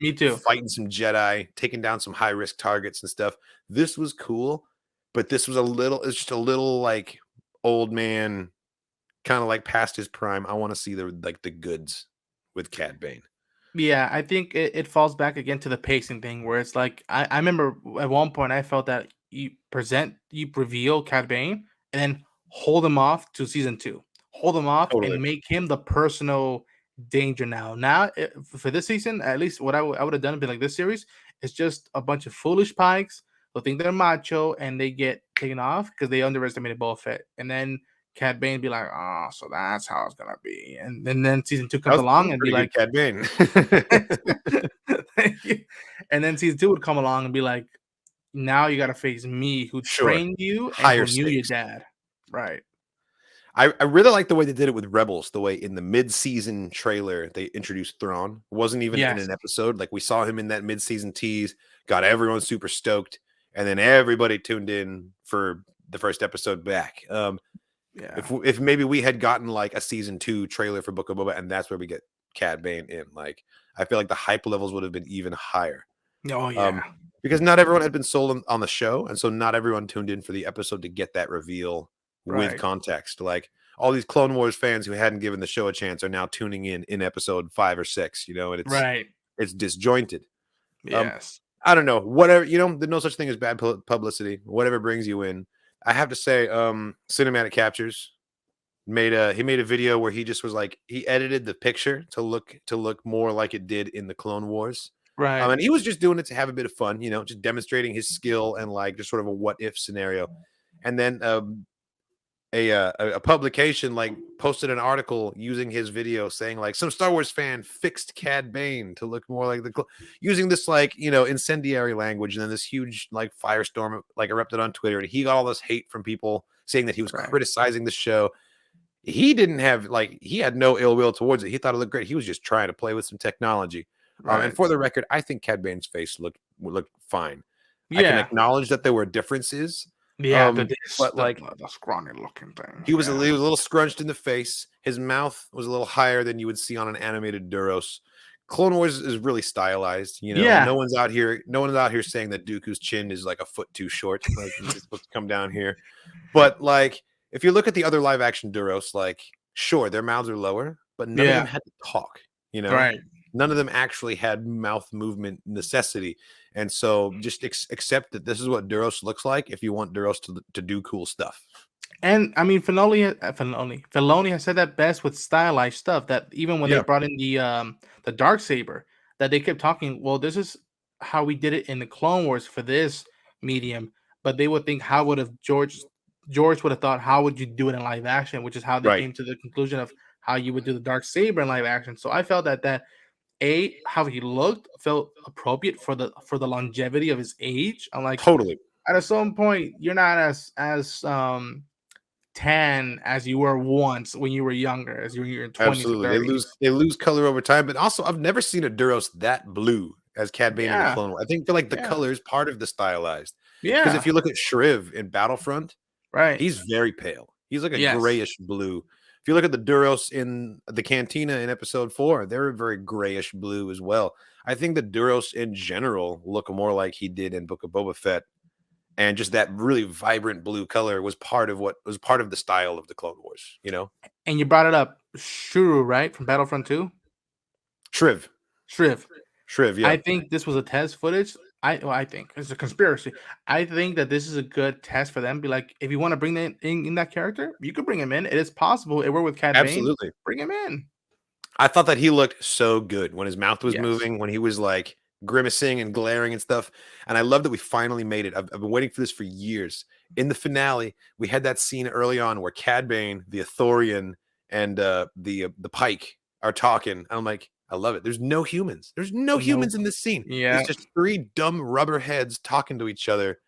Me too. fighting some Jedi, taking down some high risk targets and stuff. This was cool, but this was it's just a little like old man, kind of like past his prime. I want to see the goods with Cad Bane. Yeah, I think it falls back again to the pacing thing where it's like I remember at one point I felt that you reveal Cad Bane and then hold him off to season two. Hold him off Totally. and make him the personal danger now. Now for this season, at least what I would have done would be like this series, it's just a bunch of foolish pikes who think they're macho and they get taken off because they underestimated Boba Fett. And then Cad Bane be like, oh, so that's how it's gonna be. And then season two That comes that along was and be pretty good like, Cad Bane. thank you. And then season two would come along and be like, now you got to face me who Sure. trained you and Higher who knew your stakes. dad. Right. I really like the way they did it with Rebels, the way in the mid-season trailer they introduced Thrawn. Wasn't even in Yes. an episode. Like we saw him in that mid-season tease, got everyone super stoked, and then everybody tuned in for the first episode back. Yeah. If maybe we had gotten like a season 2 trailer for Book of Boba, and that's where we get Cad Bane in, like I feel like the hype levels would have been even higher. Oh, Um, yeah. because not everyone had been sold on the show, and so not everyone tuned in for the episode to get that reveal with Right. context. Like all these Clone Wars fans who hadn't given the show a chance are now tuning in episode 5 or 6, and Right. it's disjointed. Um, Yes. I don't know, whatever, there's no such thing as bad publicity. Whatever brings you in. I have to say, Cinematic Captures he made a video where he just was like he edited the picture to look more like it did in the Clone Wars. Right. And he was just doing it to have a bit of fun, just demonstrating his skill and like just sort of a what if scenario. And then a publication like posted an article using his video saying like some Star Wars fan fixed Cad Bane to look more like using this like incendiary language, and then this huge like firestorm like erupted on Twitter, and he got all this hate from people saying that he was Right. criticizing the show. He didn't have he had no ill will towards it. He thought it looked great. He was just trying to play with some technology. And Right. for the record, I think Cad Bane's face looked fine. I can Yeah. acknowledge that there were differences, Yeah, But like the scrawny looking thing. he was Yeah. he was a little scrunched in the face. His mouth was a little higher than you would see on an animated Duros. Clone Wars is really stylized. You know, Yeah. no one's out here saying that Dooku's chin is like a foot too short. Like it's supposed to come down here. But like, if you look at the other live action Duros, like, sure, their mouths are lower, but none of them Yeah. had to talk. You know, Right. none of them actually had mouth movement necessity. And so, just accept that this is what Duros looks like if you want Duros to do cool stuff. And I mean, Filoni has said that best with stylized stuff. That even when they Yeah, brought in the dark saber, that they kept talking. Well, this is how we did it in the Clone Wars for this medium, but they would think how would have George would have thought how would you do it in live action, which is how they right. came to the conclusion of how you would do the dark saber in live action. So I felt that how he looked felt appropriate for the longevity of his age. I'm like, Totally. at a certain point, you're not as tan as you were once when you were younger, as you were in your 20s or Absolutely. 30s. They lose color over time, but also I've never seen a Duros that blue as Cad Bane in the Yeah, Clone War. I think feel like the yeah, color is part of the stylized. Because if yeah, you look at Shriv in Battlefront, right. he's very pale. He's like a Yes. grayish blue. If you look at the Duros in the Cantina in Episode 4, they're a very grayish blue as well. I think the Duros in general look more like he did in Book of Boba Fett, and just that really vibrant blue color was part of the style of the Clone Wars. You know, And you brought it up, Shuru, right, from Battlefront 2? Shriv, Shriv. Shriv, yeah. I think this was a test footage. I think it's a conspiracy. I think that this is a good test for them. Be like, if you want to bring in that character, you could bring him in. It is possible. It worked with Cad Bane. Absolutely. Bring him in. I thought that he looked so good when his mouth was Yes. moving, when he was like grimacing and glaring and stuff. And I love that we finally made it. I've been waiting for this for years. In the finale, we had that scene early on where Cad Bane, the Ithorian, and the Pike are talking. I'm like, I love it. There's no humans. There's no Nope. humans in this scene. It's Yeah. just three dumb rubber heads talking to each other,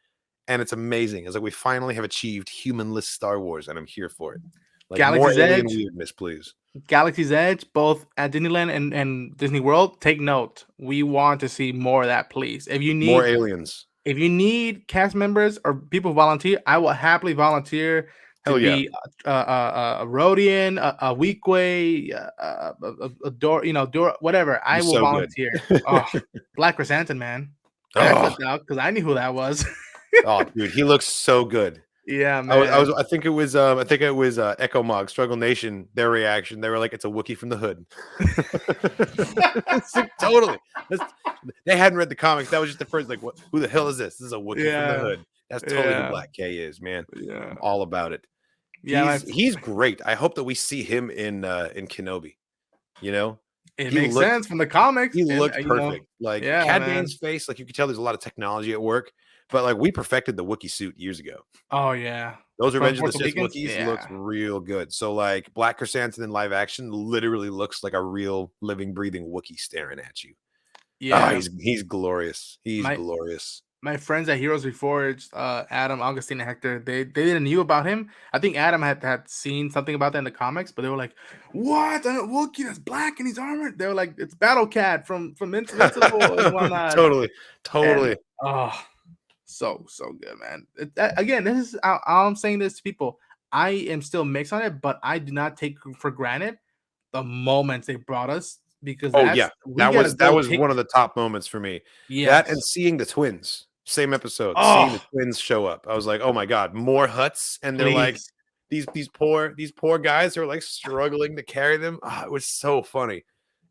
and it's amazing. It's like we finally have achieved humanless Star Wars, and I'm here for it. Like more Galaxy's alien Edge. weirdness, please. Galaxy's Edge, both at Disneyland and Disney World, take note. We want to see more of that, please. More aliens. If you need cast members or people volunteer, I will happily volunteer to Hell yeah. be a Rhodian, a Weequay, a Door, whatever. I You're will so good. volunteer. Oh, Black Chrysanthemum, man. I Oh, flipped out because I knew who that was. oh, dude, he looks so good. Yeah, man. I think it was Echo Mog, Struggle Nation, their reaction. They were like, it's a Wookiee from the hood. It's like, totally. They hadn't read the comics. That was just the first, like, what, who the hell is this? This is a Wookiee from the hood. That's totally who Yeah. Black K is, man. Yeah. I'm all about it. Yeah, He's great. I hope that we see him in Kenobi. You know? it He makes looked sense from the comics. He and, looked perfect. Like yeah, Cad man. Bane's face, like you could tell there's a lot of technology at work, but like we perfected the Wookiee suit years ago. Oh yeah. Those From Revenge of the Force Sith Awakens? Wookiees looks Yeah. real good. So like Black Chrysanthemum in live action literally looks like a real living, breathing Wookiee staring at you. Yeah. Oh, he's glorious. He's My- glorious. My friends at Heroes Reforged, Adam, Augustine, and Hector, they didn't knew about him. I think Adam had seen something about that in the comics, but they were like, "What? A Wookiee that's black and he's armored?" They were like, "It's Battle Cat from Invincible and whatnot." Totally. And, oh, so good, man. Again, this is how I'm saying this to people. I am still mixed on it, but I do not take for granted the moments they brought us because Oh yeah. we gotta That go was take. one of the top moments for me. That and Yes. seeing the twins. Same episode, seeing the Oh, twins show up. I was like, "Oh my god, more Huts!" And they're like, please. these poor guys who are like struggling to carry them. Ah, it was so funny.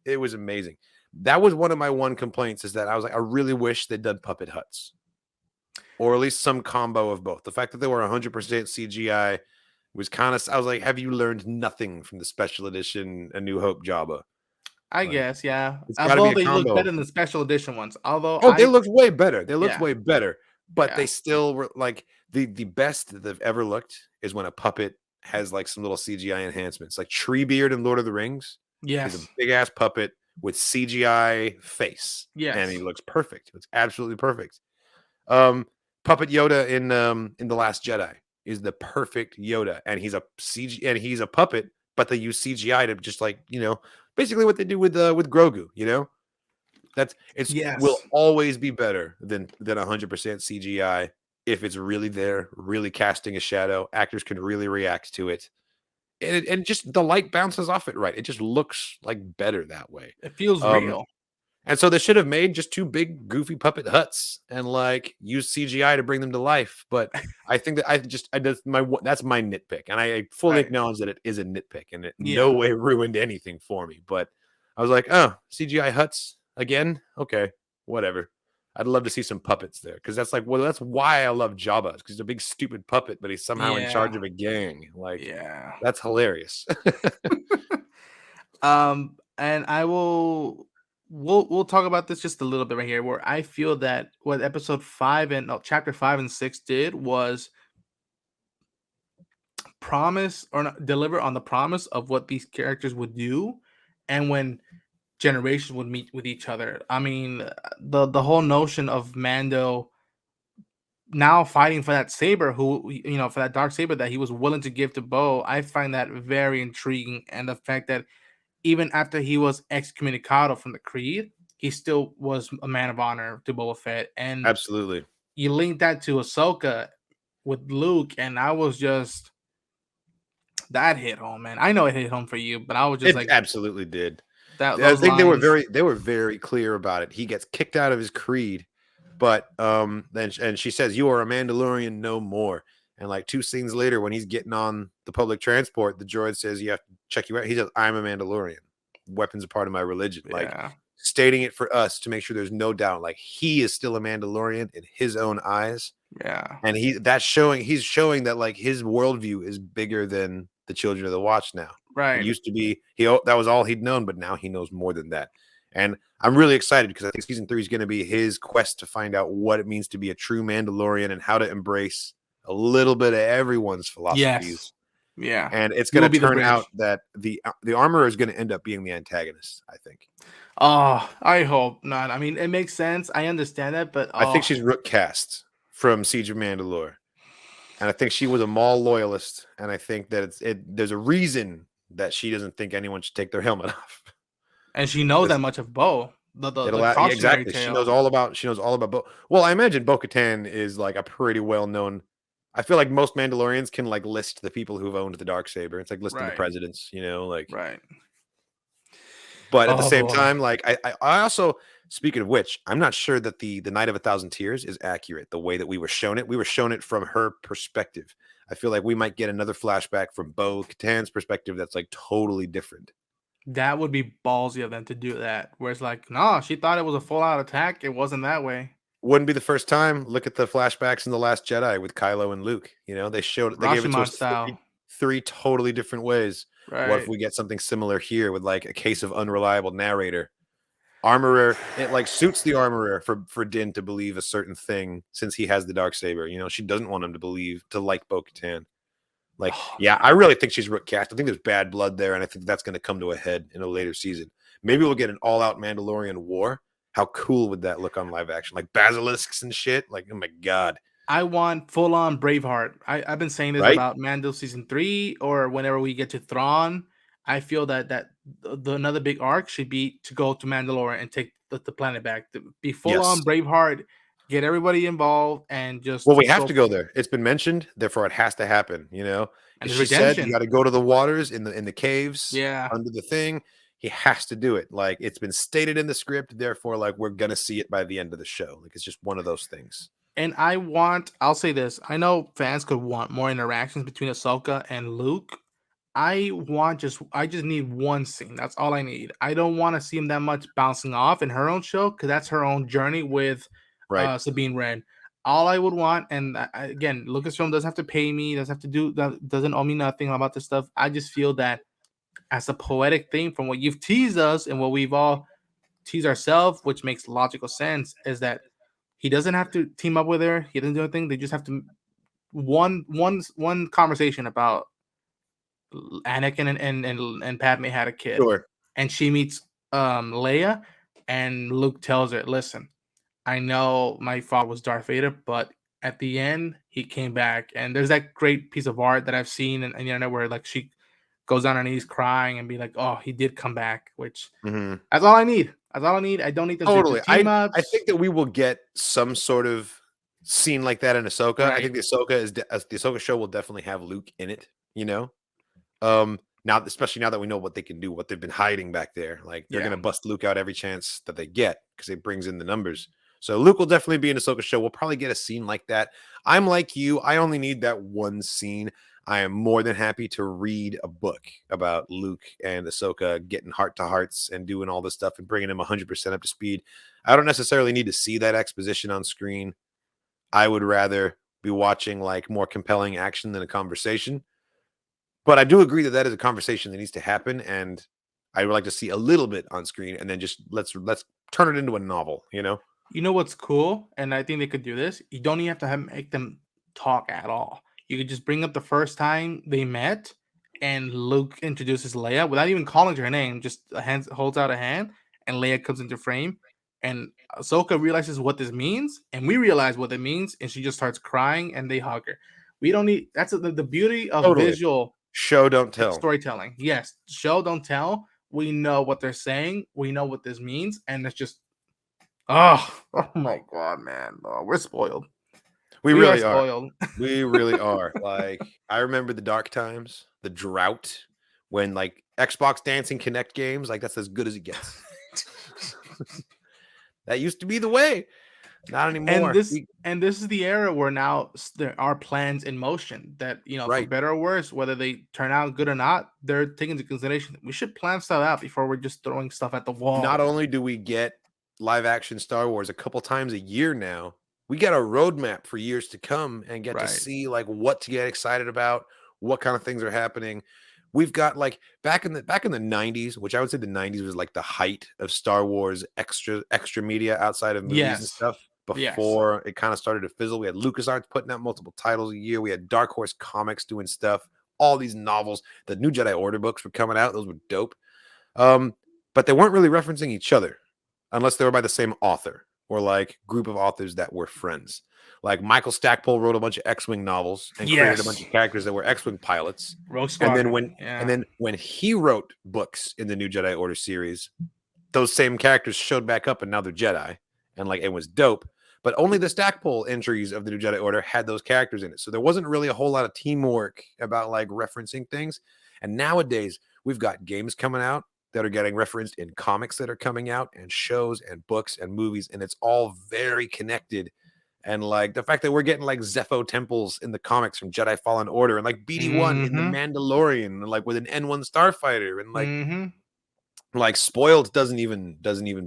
It was amazing. That was one of my one complaints is that I was like, I really wish they'd done puppet Huts, or at least some combo of both. The fact that they were 100% CGI was kind of. I was like, have you learned nothing from the special edition A New Hope Jabba? I Like, guess, yeah. it's got to be Although a they look combo. better than the special edition ones. Although Oh, they looked way better. They looked Yeah. way better, but Yeah. they still were like the best that they've ever looked is when a puppet has like some little CGI enhancements. Like Treebeard in Lord of the Rings is Yes. a big ass puppet with CGI face, and he Yes. looks perfect. It's absolutely perfect. Puppet Yoda in The Last Jedi is the perfect Yoda, and he's a puppet, but they use CGI to just like basically what they do with Grogu. Will Yes. always be better than 100% CGI if it's really there, really casting a shadow. Actors can really react to it. And just the light bounces off it right. It just looks like better that way. It feels Um, real. and so they should have made just two big goofy puppet huts and like use CGI to bring them to life. But I think that that's my nitpick, and I fully Right. acknowledge that it is a nitpick, and it no Yeah. way ruined anything for me. But I was like, oh, CGI huts again? Okay, whatever. I'd love to see some puppets there because that's like, well, that's why I love Jabba because he's a big stupid puppet, but he's somehow in Yeah. charge of a gang. Like Yeah. that's hilarious. And I will we'll talk about this just a little bit right here, where I feel that what episode 5 and no, chapter 5 and 6 did was promise or not, deliver on the promise of what these characters would do, and when generations would meet with each other. I mean, the whole notion of Mando now fighting for that saber, who for that dark saber that he was willing to give to Bo, I find that very intriguing, and the fact that even after he was excommunicado from the Creed, he still was a man of honor to Boba Fett. And Absolutely. you link that to Ahsoka with Luke, and I was just that hit home, man. I know it hit home for you, but I was just It like absolutely did. I those think lines. they were very clear about it. He gets kicked out of his creed, but then and she says, "You are a Mandalorian no more." And like 2 scenes later, when he's getting on the public transport, the droid says, "You have to check you out." He says, "I'm a Mandalorian. Weapons are part of my religion." Like Yeah, stating it for us to make sure there's no doubt. Like he is still a Mandalorian in his own eyes, yeah, and he's showing that like his worldview is bigger than the children of the watch now. It right. used to be that was all he'd known, but now he knows more than that. And I'm really excited because I think season 3 is going to be his quest to find out what it means to be a true Mandalorian and how to embrace a little bit of everyone's Yes, philosophies. yeah. And it's He going will to be the turn out bridge. that the armorer is going to end up being the antagonist, I think. Oh, I hope not. I mean, it makes sense. I understand that, but I think she's Rook Cast from Siege of Mandalore. And I think she was a Maul loyalist, and I think that there's a reason that she doesn't think anyone should take their helmet off. and she knows that much of Bo, the Yeah, cautionary exactly. tale. She knows all about well, I imagine Bo-Katan is like a pretty well known. I feel like most Mandalorians can like list the people who've owned the dark saber. It's like listing the Right, presidents, like. right. But at the Oh same boy. time, like I also, speaking of which, I'm not sure that the Night of a Thousand Tears is accurate the way that we were shown it. We were shown it from her perspective. I feel like we might get another flashback from Bo-Katan's perspective that's like totally different. That would be ballsy of them to do that. Where it's like, no, she thought it was a full out attack. It wasn't that way. Wouldn't be the first time. Look at the flashbacks in The Last Jedi with Kylo and Luke. They gave it to Rashomon us style. three totally different ways. What if Right. we get something similar here with like a case of unreliable narrator? Armorer, it like suits the armorer for Din to believe a certain thing since he has the dark saber. She doesn't want him to like Bo-Katan. Like, Oh yeah, man. I really think she's Rook Cast. I think there's bad blood there, and I think that's going to come to a head in a later season. Maybe we'll get an all-out Mandalorian war. How cool would that look on live action? Like basilisks and shit. Like, oh my god, I want full on Braveheart. I've been saying this right? about Mando season 3, or whenever we get to Thrawn. I feel that the another big arc should be to go to Mandalore and take the planet back. To be full Yes. on Braveheart, get everybody involved, and Well, just we have go to go there. It's been mentioned, therefore it has to happen. and Because his she said you redemption. got to go to the waters in the caves Yeah. under the thing. He has to do it. Like it's been stated in the script. Therefore, like we're gonna see it by the end of the show. Like it's just one of those things. And I'll say this. I know fans could want more interactions between Ahsoka and Luke. I just need one scene. That's all I need. I don't want to see him that much bouncing off in her own show because that's her own journey with Right. Sabine Wren. All I would want, and again, Lucasfilm doesn't have to pay me, doesn't have to do that, doesn't owe me nothing about this stuff. I just feel that as a poetic thing from what you've teased us and what we've all teased ourselves, which makes logical sense, is that he doesn't have to team up with her. He doesn't do anything. They just have to one conversation about Anakin and Padme had a kid, Sure. and she meets Leia, and Luke tells her, "Listen, I know my father was Darth Vader, but at the end he came back." And there's that great piece of art that I've seen and the internet where like she goes on her knees crying and be like, "Oh, he did come back," which Mhm. that's all I need. That's all I need. I don't need them to Totally. team I ups. think that we will get some sort of scene like that in Ahsoka. I Right. think the Ahsoka show will definitely have Luke in it. Now, especially now that we know what they can do, what they've been hiding back there, like they're Yeah. gonna bust Luke out every chance that they get because it brings in the numbers. So Luke will definitely be in Ahsoka show. We'll probably get a scene like that. I'm like you. I only need that one scene. I am more than happy to read a book about Luke and Ahsoka getting heart to hearts and doing all this stuff and bringing him 100% up to speed. I don't necessarily need to see that exposition on screen. I would rather be watching like more compelling action than a conversation. But I do agree that that is a conversation that needs to happen, and I would like to see a little bit on screen, and then just let's turn it into a novel. You know what's cool, and I think they could do this. You don't even have to make them talk at all. You could just bring up the first time they met, and Luke introduces Leia without even calling her name. Just holds out a hand, and Leia comes into frame, and Ahsoka realizes what this means, and we realize what it means, and she just starts crying, and they hug her. We don't need. That's the beauty of Totally. visual Show don't tell. storytelling. Yes, show don't tell. We know what they're saying. We know what this means, and it's just oh my god, man. Oh, we're spoiled. We We are really are. spoiled. We really are. Like I remember the dark times, the drought, when like Xbox Dancing Connect games, like that's as good as it gets. That used to be the way. Not and anymore. this is the era where now there are plans in motion that, for Right. better or worse, whether they turn out good or not, they're taking into consideration. We should plan stuff out before we're just throwing stuff at the Not wall. only do we get live action Star Wars a couple times a year now, we get a roadmap for years to come and get to Right. see like what to get excited about, what kind of things are happening. We've got like back in the 90s, which I would say the 90s was like the height of Star Wars extra media outside of movies and Yes. stuff Yes. before it kind of started to fizzle. We had LucasArts putting out multiple titles a year. We had Dark Horse Comics doing stuff, all these novels. The new Jedi Order books were coming out. Those were dope. But they weren't really referencing each other unless they were by the same author or like group of authors that were friends. Like Michael Stackpole wrote a bunch of X-Wing novels and created a bunch Yes. of characters that were X-Wing pilots. Rogue And then Squadron. Yeah. when he wrote books in the New Jedi Order series, those same characters showed back up and now they're Jedi. And like it was dope. But only the Stackpole entries of the New Jedi Order had those characters in it. So there wasn't really a whole lot of teamwork about like referencing things. And nowadays we've got games coming out that are getting referenced in comics that are coming out and shows and books and movies. And it's all very connected. And like the fact that we're getting like Zepho temples in the comics from Jedi Fallen Order and like BD-1 in the Mm-hmm. Mandalorian and like with an N1 starfighter and Mm-hmm. like spoiled doesn't even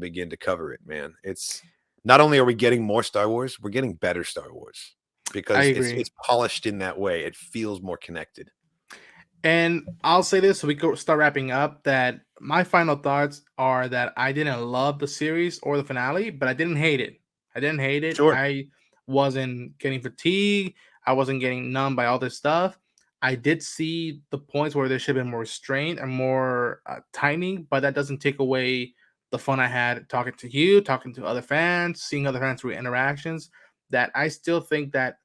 begin to cover it, man. It's not only are we getting more Star Wars, we're getting better Star Wars I because agree. it's polished in that way. It feels more connected. And I'll say this so we go start wrapping up, that my final thoughts are that I didn't love the series or the finale, but I didn't hate it. I didn't hate it. Sure. I wasn't getting fatigued. I wasn't getting numb by all this stuff. I did see the points where there should have been more restraint and more tightening, but that doesn't take away the fun I had talking to you, talking to other fans, seeing other fans through interactions. That I still think that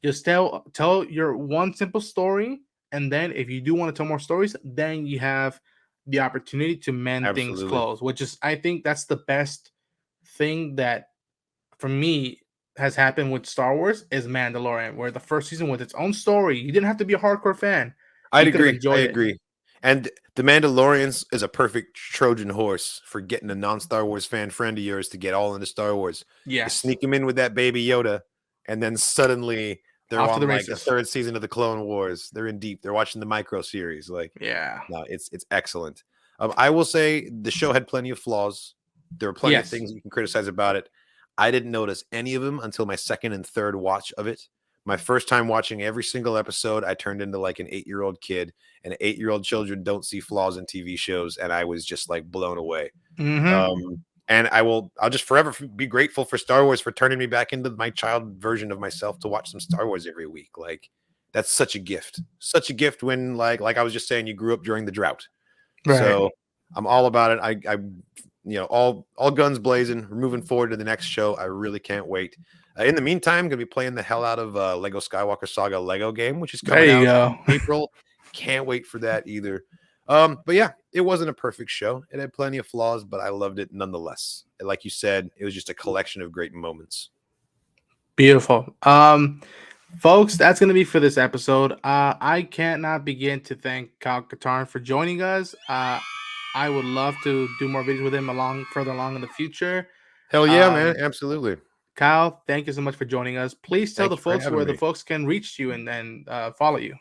just tell your one simple story, and then if you do want to tell more stories, then you have the opportunity to mend things Absolutely. close, which is, I think that's the best thing that for me has happened with Star Wars is Mandalorian, where the first season with its own story, you didn't have to be a hardcore fan. I'd You could have agree. I enjoyed it. agree. And The Mandalorians is a perfect Trojan horse for getting a non-Star Wars fan friend of yours to get all into Star Wars. You Yes. sneak him in with that baby Yoda, and then suddenly they're Off to on the like the races. third season of the Clone Wars. They're in deep. They're watching the micro series. Like, Yeah. no, it's excellent. I will say the show had plenty of flaws. There were plenty of Yes. things you can criticize about it. I didn't notice any of them until my second and third watch of it. My first time watching every single episode, I turned into like an 8-year-old kid, and 8-year-old children don't see flaws in TV shows, and I was just like blown away. Mm-hmm. And I'll just forever be grateful for Star Wars for turning me back into my child version of myself to watch some Star Wars every week. Like that's such a gift when like I was just saying, you grew up during the drought. Right. So I'm all about it. I all guns blazing. We're moving forward to the next show. I really can't wait. In the meantime, I'm gonna be playing the hell out of Lego Skywalker Saga Lego game, which is There coming you out go. in April. Can't wait for that either. But yeah, it wasn't a perfect show. It had plenty of flaws, but I loved it nonetheless. Like you said, it was just a collection of great moments. Beautiful. Folks, that's gonna be for this episode. I cannot begin to thank Kyle Katarn for joining us. I would love to do more videos with him further along in the future. Hell yeah, man. Um, Absolutely. Kyle, thank you so much for joining us. Please tell Thank the you for folks having where the me. folks can reach you and follow you.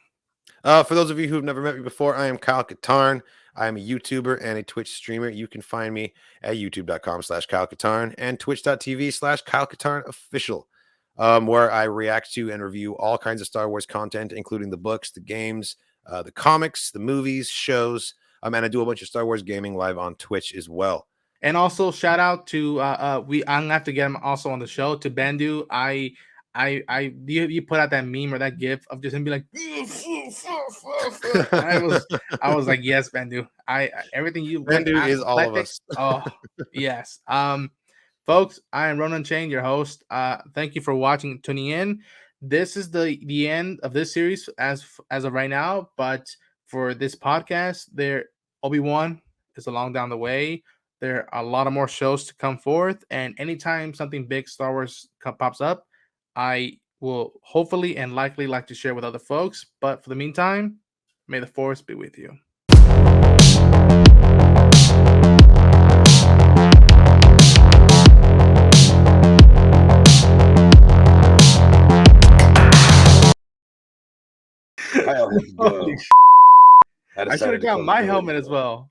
For those of you who've never met me before, I am Kyle Katarn. I am a YouTuber and a Twitch streamer. You can find me at youtube.com/Kyle Katarn and twitch.tv/Kyle Katarn official, where I react to and review all kinds of Star Wars content, including the books, the games, the comics, the movies, shows. And I do a bunch of Star Wars gaming live on Twitch as well. And also shout out to I'm gonna have to get him also on the show to Bendu. You put out that meme or that gif of just him be like I was like, yes, Bendu. Everything you like Bendu is all of athletic. us. Oh yes. Folks, I am Ronan Chain, your host. Thank you for watching and tuning in. This is the end of this series as of right now, but for this podcast, Obi-Wan is a long down the way. There are a lot of more shows to come forth, and anytime something big Star Wars pops up, I will hopefully and likely like to share with other folks. But for the meantime, may the Force be with you. Holy I should have got my helmet as well.